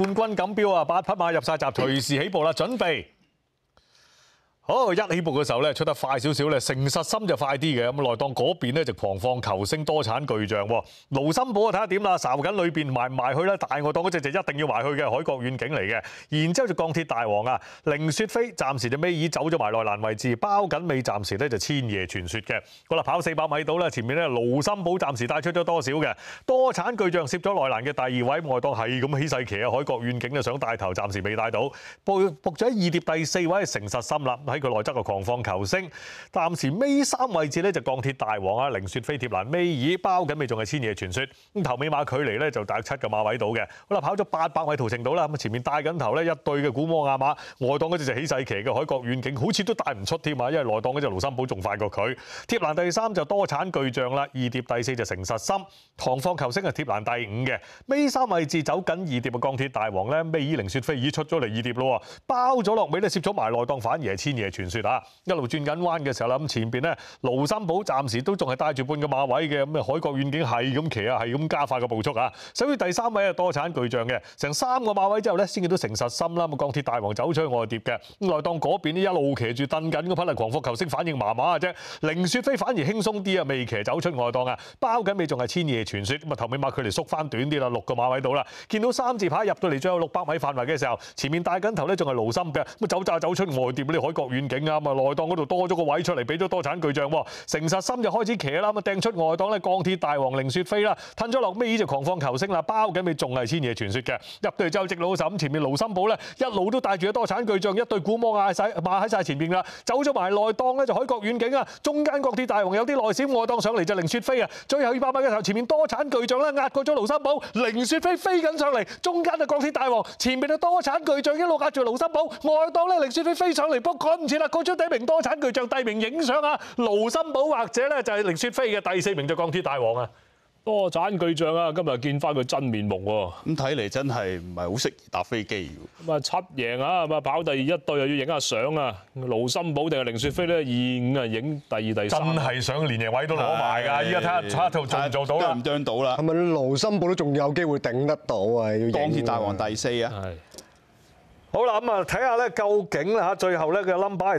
冠軍錦標啊，8匹馬入晒閘，隨時起步啦，準備。好，一起步嘅時候咧，出得快少少咧，誠實心就快啲嘅。咁內檔嗰邊咧就狂放球星多產巨匠喎。盧森堡啊，睇下點啦，睄緊裏邊埋唔埋去啦。大外檔嗰隻就一定要埋去嘅，海角遠景嚟嘅。然之後就鋼鐵大王啊，凌雪飛暫時就尾二走咗埋內欄位置，包緊尾暫時咧就千夜傳說嘅。好啦，跑400米到啦，前面咧盧森堡暫時帶出咗多少嘅，多產巨匠攝咗內欄嘅第2位，外檔係咁起勢騎啊，海角遠景就想帶頭，暫時未帶到，仆咗喺2碟第4位係誠實心啦。喺佢內側個狂放球星，暫時尾3位置咧就鋼鐵大王啊，凌雪飛貼欄尾二，包緊尾仲係千夜傳說。咁頭尾馬距離咧就大約7個馬位到嘅。好啦，跑咗800米途程到啦，咁前面帶緊頭咧一對嘅古摩亞馬，外檔嗰隻就起勢騎嘅海角遠景，好似都帶唔出添啊，因為內檔嗰隻盧森堡仲快過佢。貼欄第3就多產巨匠啦，2碟第4就誠實心，狂放球星係貼欄第5嘅。尾3位置走緊2碟嘅鋼鐵大王咧，尾二凌雪飛已出咗嚟2碟咯，包咗落尾咧攝咗埋內檔，反而係千夜傳說啊！一路轉緊彎嘅時候啦，咁前邊咧盧森堡暫時都仲係帶住半個馬位嘅，咁啊海角遠景係咁騎啊，係咁加快個步速啊！首於第3位係多產巨匠嘅，成3個馬位之後咧，先見到誠實心啦，咁鋼鐵大王走出去外碟嘅，咁內檔嗰邊呢一路騎住蹬緊嗰匹係狂放球星，反應麻麻嘅啫。凌雪飛反而輕鬆啲啊，未騎走出外檔啊，包緊尾仲係千夜傳說，咁啊頭尾馬距離縮翻短啲啦，6個馬位到啦。見到3字牌入到嚟最後600米範圍嘅時候，前面帶緊頭咧仲係盧森嘅，咁走炸走出外碟呢海角遠景啊，咁啊內檔嗰度多咗個位出嚟，俾咗多產巨匠喎。誠實心就開始騎啦，咁啊掟出外檔咧鋼鐵大王凌雪飛啦，褪咗落尾就狂放球星啦，包緊尾仲係千夜傳說嘅。入到嚟之後直路手咁前面盧森堡咧一路都帶住多產巨匠，一對古摩馬喺晒前邊啦，走咗埋內檔咧就海角遠景啊，中間鋼鐵大王有啲內閃，外檔上嚟就凌雪飛啊，最後200米嘅時候前面多產巨匠咧壓過咗盧森堡，凌雪飛飛緊上嚟，中間就鋼鐵大王，前面就多產巨匠一路壓住盧森堡，外檔咧凌雪飛飛上嚟，不過趕唔切啦，過咗第1名多產巨匠，第2名影相啊，盧森堡或者咧就係凌雪飛嘅，第4名就鋼鐵大王啊。多產巨匠啊，今日見翻佢真面目喎。咁睇嚟真係唔係好適宜搭飛機喎。咁啊7贏啊，咁啊跑第1隊又要影下相啊。盧森堡定係凌雪飛咧2、5啊影第2、第3。真係想連贏位都攞埋㗎，依家睇下做唔做到啦？唔啄到啦？係咪盧森堡都仲有機會頂得到啊？要鋼鐵大王第4啊！係。好啦，咁啊睇下咧，究竟咧嚇最後咧嘅 number 係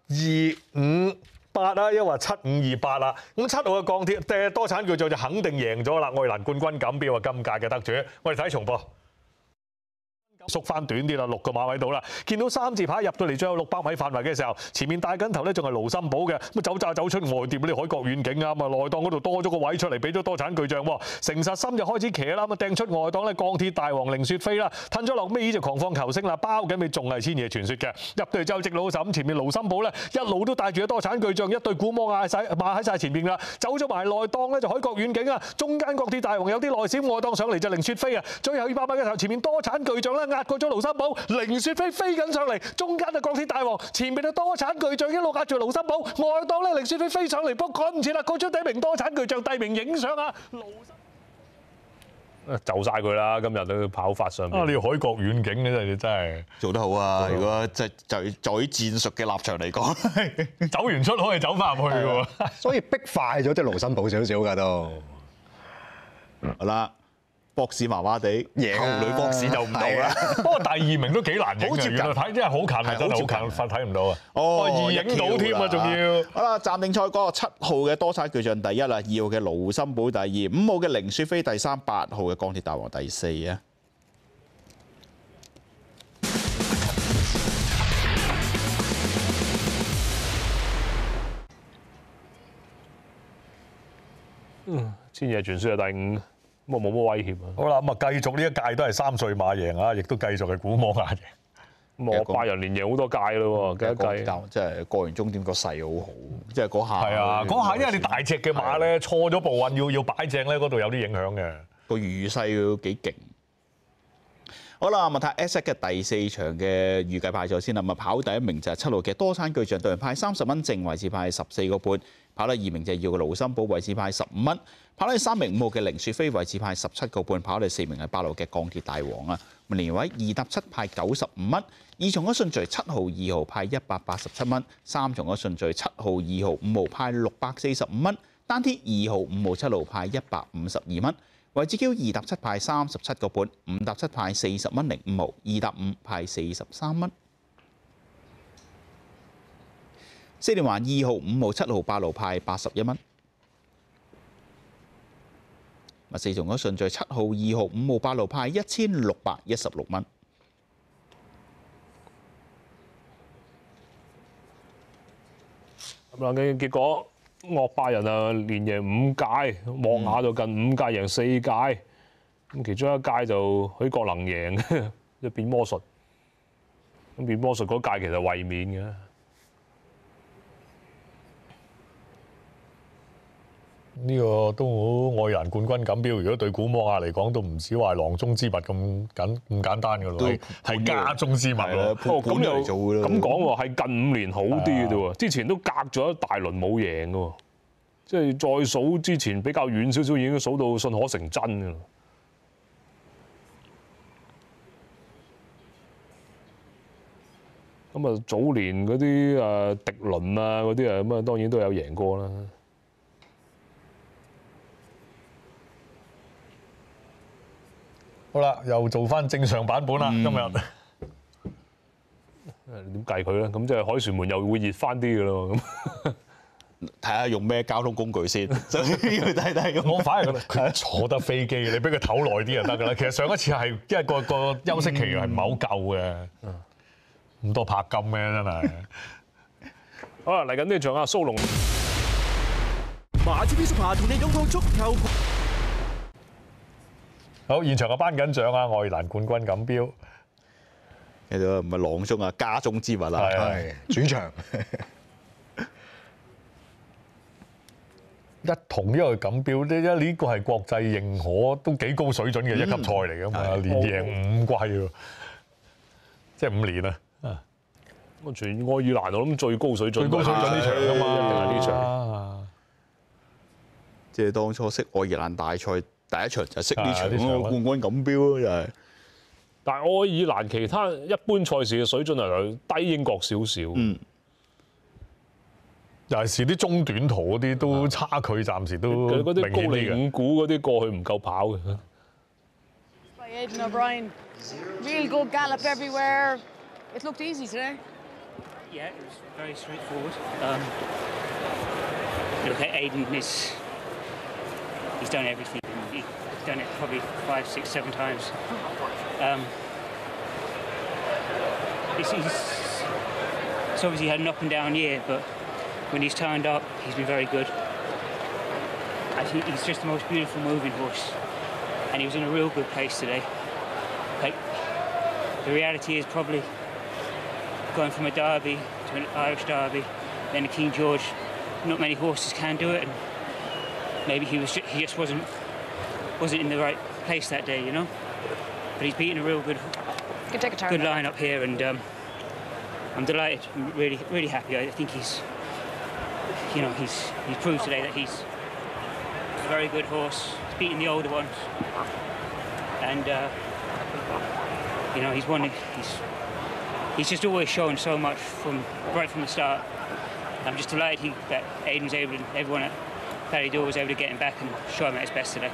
7258啦，抑或7528啦。咁7號嘅鋼鐵多產巨匠就肯定贏咗啦，愛爾蘭冠軍錦標啊，今屆嘅得主。我哋睇重播。縮翻短啲啦，6個馬位到啦。見到3字牌入到嚟最後600米範圍嘅時候，前面帶緊頭咧仲係盧森堡嘅，咁走炸走出外碟呢海角遠景啊，咁啊內檔嗰度多咗個位出嚟，俾咗多產巨匠喎。誠實心就開始騎啦，咁啊掟出外檔咧鋼鐵大王凌雪飛啦，褪咗落尾就狂放球星啦，包緊尾仲係千夜傳說嘅。入到嚟之後直路手咁前面盧森堡咧一路都帶住多產巨匠，一對古摩馬喺晒前邊啦，走咗埋內檔咧就海角遠景啊，中間鋼鐵大王有啲內閃，外檔上嚟就凌雪飛啊，最後200米嘅時候前面多產巨匠咧壓過咗盧森堡，凌雪飛飛緊上嚟，中間就鋼鐵大王，前面就多產巨匠一路壓住盧森堡，外檔咧凌雪飛飛上嚟，不過趕唔切啦，過咗第1名多產巨匠，第2名影相啊！就晒佢啦！今日都跑法上面。你海角遠景咧，你真係做得好啊！如果即係在戰術嘅立場嚟講，走完出可以走翻入去嘅喎。所以逼快咗隻盧森堡少少㗎都。好啦。博士麻麻地，贏啊！後女博士就唔到啦。不過第2名都幾難影嘅，原來睇真係好近啊，真係好近，睇唔到啊。哦，影到添啊，仲要。好啦，暫定賽嗰個7號嘅多產巨匠第1啦，2號嘅盧森堡第2，5號嘅凌雪飛第3，8號嘅鋼鐵大王第4啊。千夜傳說係第5。咁啊冇乜威脅啊！好啦，咁啊繼續呢一屆都係3歲馬贏啊，亦都繼續係古摩馬贏。咁我拜仁連贏好多屆咯喎，計即係過完終點個勢好好，即係嗰下。係啊，嗰下因為你大隻嘅馬咧錯咗步運，要擺正咧，嗰度有啲影響嘅。個預勢幾勁。好啦，咁睇 S 嘅第4場嘅預計派賽先啦。咁跑第1名就係7號嘅多產巨匠，對人派30蚊正，位置派14個半。跑第2名就係2號嘅盧森堡，位置派15蚊。跑第3名5號嘅凌雪飛，位置派17個半。跑第4名係8號嘅鋼鐵大王啊。連位2搭7派95蚊。二重嘅順序7號、2號派187蚊。三重嘅順序7號、2號、5號派645蚊。單 T 2號、5號、7號派152蚊。位置嬌2搭7派37個半，5搭7派40蚊零5毫，2搭5派43蚊。4連環2號、5號、7號、8號派81蚊。4重嗰順序7號、2號、5號、8號派1616蚊。咁啦，結果惡霸人啊連贏5屆，莫雅就近5屆贏4屆，咁其中一屆就許國能贏，即變魔術。咁變魔術嗰屆其實衛冕嘅。呢個都好愛爾蘭冠軍錦標，如果對古摩亞嚟講，都唔止話囊中之物咁簡單噶咯，係家中之物咯。咁又咁講喎，係近5年好啲嘅啫喎，之前都隔咗一大輪冇贏嘅喎，即係再數之前比較遠少少，已經數到信可成真嘅啦。咁啊，早年嗰啲迪倫啊嗰啲啊，咁啊當然都有贏過啦。好啦，又做翻正常版本啦，今日。點計佢咧？咁即係凱旋門又會熱翻啲嘅咯。咁睇下用咩交通工具先，首先要睇睇。我反而覺得佢坐得飛機，你俾佢唞耐啲就得㗎啦。其實上一次係因為個休息期係唔係好夠嘅，咁多拍金咩真係。好啦，嚟緊呢場啊，蘇龍馬超 B Super 同你擁抱足球。好，現場嘅頒緊獎啊，愛爾蘭冠軍錦標。其實唔係囊中啊，家中之物啊。係主場。一同呢個錦標，呢個係國際認可都幾高水準嘅一級賽嚟㗎嘛，連贏5季喎，即係5年啊！我全愛爾蘭我諗最高水準，最高水準呢場㗎嘛，一定係呢場。即係當初識愛爾蘭大賽第一場就識呢場咯，冠軍錦標咯，就係。但係愛爾蘭其他一般賽事嘅水準係低英國少少。尤其是啲中短途嗰啲都差距，暫時都嗰啲高明顯啲嘅。齡5股嗰啲過去唔夠跑嘅。By Aidan O'Brien, real good gallop everywhere. It looked easy today. Yeah, it was very straightforward. Look at Aidan, he's done everything. He's done it probably 5, 6, 7 times. It's obviously had an up and down year, but when he's turned up, he's been very good. I think he's just the most beautiful moving horse, and he was in a real good place today. Like, the reality is probably going from a derby to an Irish derby, then a King George. Not many horses can do it, and maybe he just wasn't in the right place that day, you know. But he's beaten a real good lineup here, and I'm delighted. I'm really happy. I think he's proved today that he's a very good horse. He's beaten the older ones, and he's won. He's just always shown so much right from the start. I'm just delighted that Aidan's everyone at Paris-Dauphine was able to get him back and show him at his best today.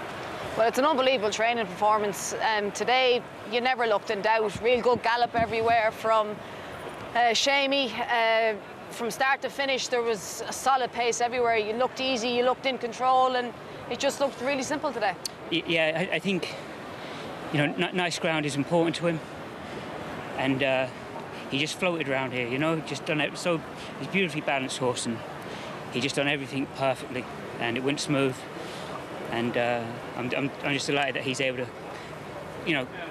Well, it's an unbelievable training performance. Today, you never looked in doubt. Real good gallop everywhere from Shamey. From start to finish, there was a solid pace everywhere. You looked easy, you looked in control, and it just looked really simple today. Yeah, I think, nice ground is important to him. And he just floated around here, just done it. So he's a beautifully balanced horse, and he just done everything perfectly, and it went smooth. And I'm just delighted that he's able to,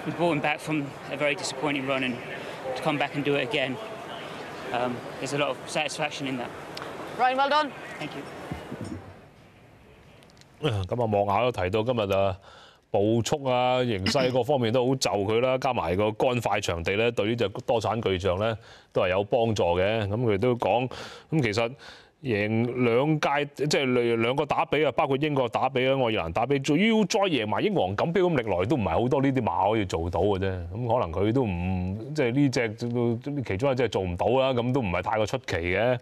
we brought him back from a very disappointing run, and to come back and do it again, there's a lot of satisfaction in that. Ryan, well done. Thank you. 咁啊，望下都提到今日啊，步速啊、形勢各方面都好就佢啦，加埋個乾快場地咧，對呢隻多產巨匠咧都係有幫助嘅。咁佢都講，咁其實贏2屆，即係2個打比啊，包括英國打比啊、愛爾蘭打比，仲要再贏埋英皇錦標，咁歷來都唔係好多呢啲馬可以做到嘅啫。咁可能佢都唔即係呢隻其中一隻做唔到啦，咁都唔係太過出奇嘅。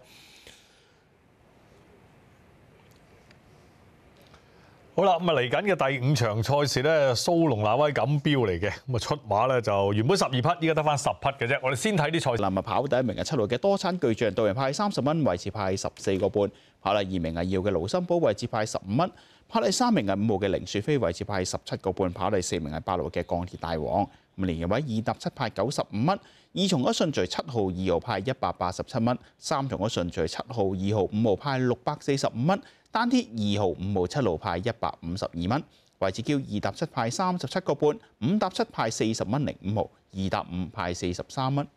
好啦，咁啊嚟緊嘅第5場賽事咧，蘇龍那威錦標嚟嘅，咁啊出馬咧就原本12匹，依家得翻10匹嘅啫。我哋先睇啲賽事。嗱，跑第1名係7號嘅多產巨匠，導人派30蚊，位置派14個半。跑第2名係2號嘅盧森堡，位置派15蚊。跑第3名係5號嘅凌雪飛，位置派17個半。跑第4名係8號嘅鋼鐵大王。咁連人位2搭7派95蚊。2重嗰順序7號、2號派187蚊。3重嗰順序7號、2號、5號派645蚊。單鐵2號、5號、7號派152蚊，位置叫2搭7派37個半，5搭7派40蚊零5毫，2搭5派43蚊。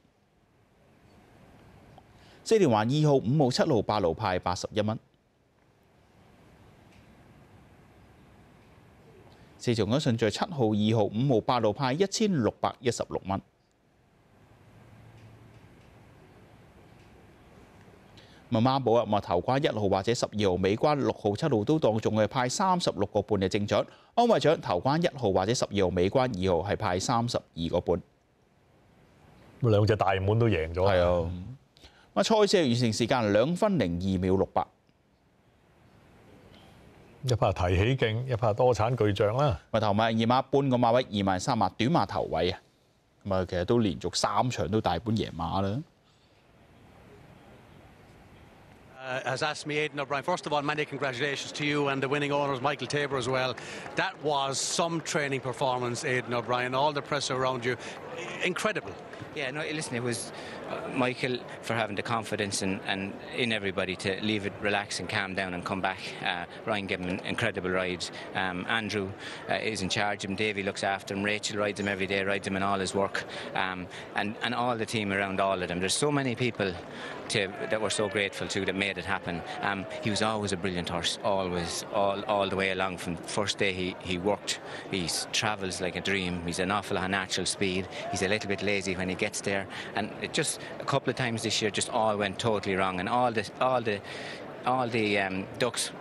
4連環2號、5號、7號、8號派81蚊。4重嗰順序7號、2號、5號、8號派1616蚊。孖寶啊，頭關1號或者12號，尾關6號、7號都當中係派36個半嘅正獎。安慰獎頭關1號或者12號，尾關2號係派32個半。咁兩隻大滿都贏咗。係啊。賽事完成時間2分02秒68。一匹提起勁，一匹多產巨匠啦。頭馬2馬半個馬位，2萬3馬短馬頭位啊。其實都連續3場都大本贏馬啦。Has asked me, Aidan O'Brien. First of all, many congratulations to you and the winning owners, Michael Tabor, as well. That was some training performance, Aidan O'Brien. All the press around you, incredible. Yeah, no, listen, it was Michael for having the confidence and in everybody to leave it, relax and calm down and come back. Ryan gave him an incredible ride. Andrew is in charge of him. Davey looks after him. Rachel rides him every day, rides him in all his work. And all the team around all of them. There's so many people that we're so grateful to that made it happen. He was always a brilliant horse, always, all the way along. From the first day he worked. He travels like a dream. He's an awful lot of natural speed. He's a little bit lazy when he gets there, and it just a couple of times this year just all went totally wrong, and all the ducks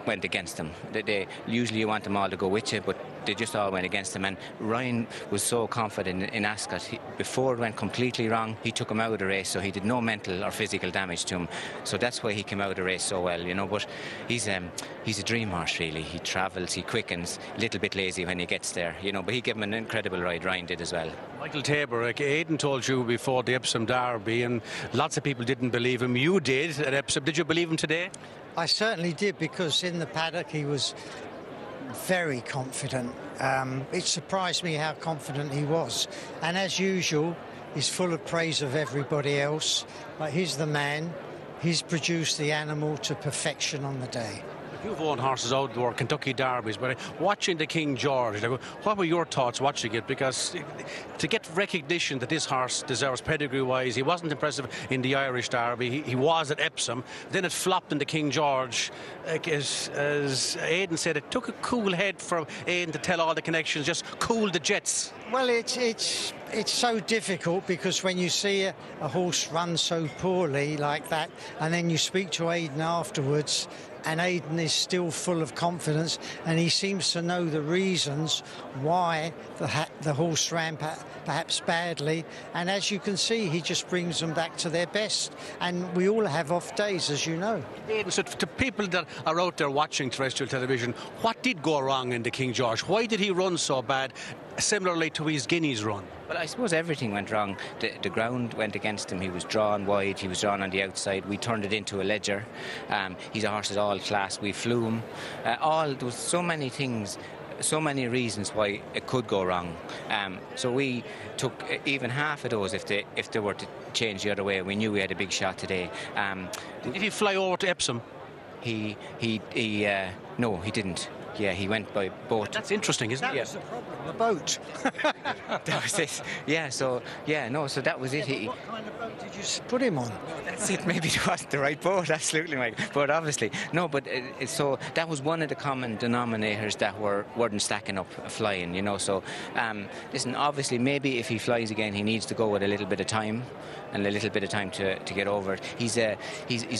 went against him. They usually you want them all to go with you, but they just all went against him. And Ryan was so confident in Ascot. Before it went completely wrong, he took him out of the race, so he did no mental or physical damage to him. So that's why he came out of the race so well, you know. But he's a dream horse, really. He travels, he quickens, a little bit lazy when he gets there, you know. But he gave him an incredible ride. Ryan did as well. Michael Tabor, Aidan told you before the Epsom Derby, and lots of people didn't believe him. You did at Epsom. Did you believe him today? I certainly did, because in the paddock he was very confident. It surprised me how confident he was, and as usual he's full of praise of everybody else, but he's the man. He's produced the animal to perfection on the day. You've owned horses outdoor Kentucky Derbies, but watching the King George, what were your thoughts watching it? Because to get recognition that this horse deserves pedigree-wise, he wasn't impressive in the Irish Derby. He was at Epsom. Then it flopped in the King George. As Aidan said, it took a cool head for Aidan to tell all the connections, just cool the jets. Well, it's so difficult, because when you see a horse run so poorly like that, and then you speak to Aidan afterwards, and Aidan is still full of confidence, and he seems to know the reasons why the horse ran perhaps badly, and as you can see, he just brings them back to their best, and we all have off days, as you know. Aidan, so to people that are out there watching terrestrial television, what did go wrong in the King George? Why did he run so bad, similarly to his Guineas run? Well, I suppose everything went wrong. The ground went against him. He was drawn wide. He was drawn on the outside. We turned it into a ledger. He's a horse at all class. We flew him. There was so many things, so many reasons why it could go wrong. So we took even half of those if they were to change the other way. We knew we had a big shot today. Did he fly over to Epsom? No, he didn't. Yeah, he went by boat. That's interesting, isn't it? That was the problem, the boat. That was it. Yeah, so that was it. What kind of boat did you put him on? That's it. Maybe it wasn't the right boat, absolutely, Mike. But obviously, no. But so that was one of the common denominators that weren't stacking up flying, you know. So, listen, obviously, maybe if he flies again, he needs to go with a little bit of time. And a little bit of time to get over it. He's a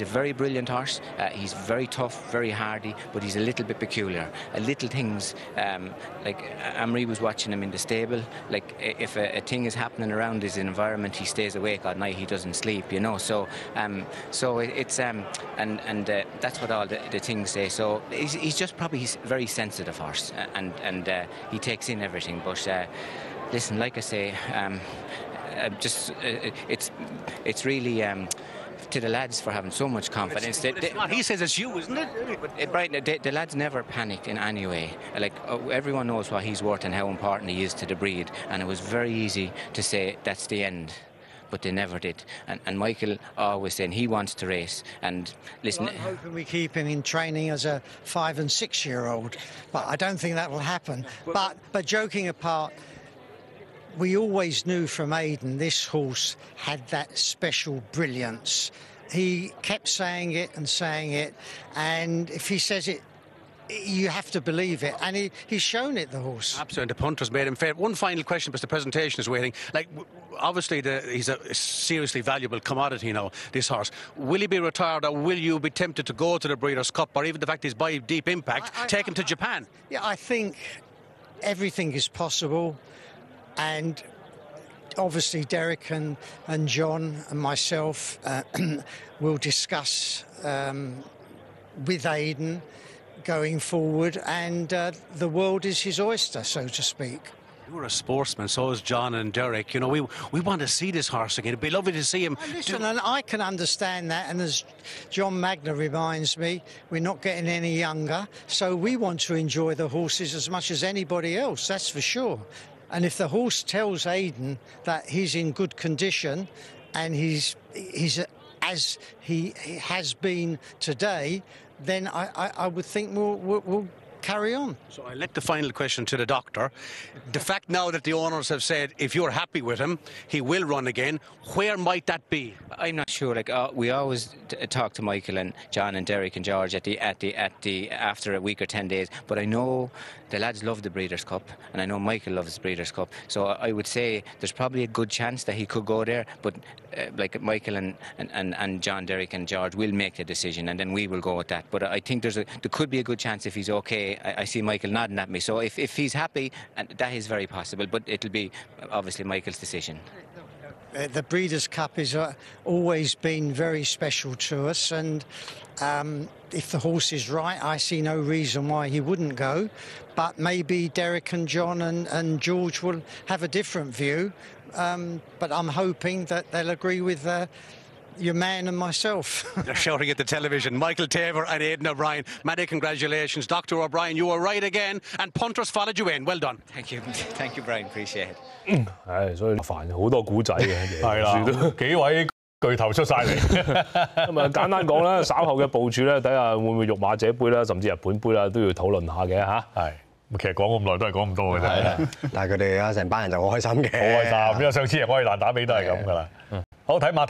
very brilliant horse. He's very tough, very hardy, but he's a little bit peculiar. little things. Like Amory was watching him in the stable. Like if a thing is happening around his environment, he stays awake all night. He doesn't sleep, you know. So it's that's what all the things say. So he's just probably very sensitive horse, and he takes in everything. But listen, like I say, it's really. To the lads for having so much confidence. It's not. He says it's you, isn't it? Right, the lads never panicked in any way. Like everyone knows what he's worth and how important he is to the breed, and it was very easy to say that's the end. But they never did. And Michael always saying he wants to race. And listen, well, I'm hoping we keep him in training as a 5- and 6-year-old, but I don't think that will happen. But joking apart, we always knew from Aidan this horse had that special brilliance. He kept saying it, and if he says it, you have to believe it, and he's shown it, the horse. Absolutely, the punters made him fair. One final question, because the presentation is waiting. Like, obviously, he's a seriously valuable commodity now, this horse. Will he be retired, or will you be tempted to go to the Breeders' Cup, or even the fact he's by Deep Impact, take him to Japan? Yeah, I think everything is possible. And obviously Derek and John and myself will discuss with Aidan going forward, and the world is his oyster, so to speak. You're a sportsman, so is John and Derek. You know, we want to see this horse again. It'd be lovely to see him. Listen, and I can understand that, and as John Magna reminds me, we're not getting any younger, so we want to enjoy the horses as much as anybody else, that's for sure. And if the horse tells Aidan that he's in good condition and he's as he has been today, then I would think we'll carry on. So I let the final question to the doctor. The fact now that the owners have said if you're happy with him, he will run again, where might that be? I'm not sure. Like we always talk to Michael and John and Derek and George at the after a week or 10 days. But I know the lads love the Breeders' Cup, and I know Michael loves the Breeders' Cup. So I would say there's probably a good chance that he could go there. But like Michael and John, Derek and George will make the decision, and then we will go with that. But I think there could be a good chance if he's okay. I see Michael nodding at me. So if he's happy, and that is very possible. But it'll be obviously Michael's decision. The Breeders' Cup has always been very special to us, and if the horse is right, I see no reason why he wouldn't go. But maybe Derek and John and George will have a different view. But I'm hoping that they'll agree with your man and myself. They're shouting at the television. Michael Taver and Aidan O'Brien. Many congratulations. Dr. O'Brien, you were right again, and punters followed you in. Well done. Thank you, Brian. Appreciate it. 係，所以煩好多古仔嘅，係啦，幾位巨頭出晒嚟。咁啊，簡單講啦，稍後嘅部署咧，睇下會唔會育馬者杯啦，甚至日本杯啦，都要討論下嘅嚇。係，其實講咁耐都係講咁多嘅啫。但係佢哋啊，成班人就好開心嘅，好開心，因為上次我哋爛打比都係咁噶啦。好睇馬。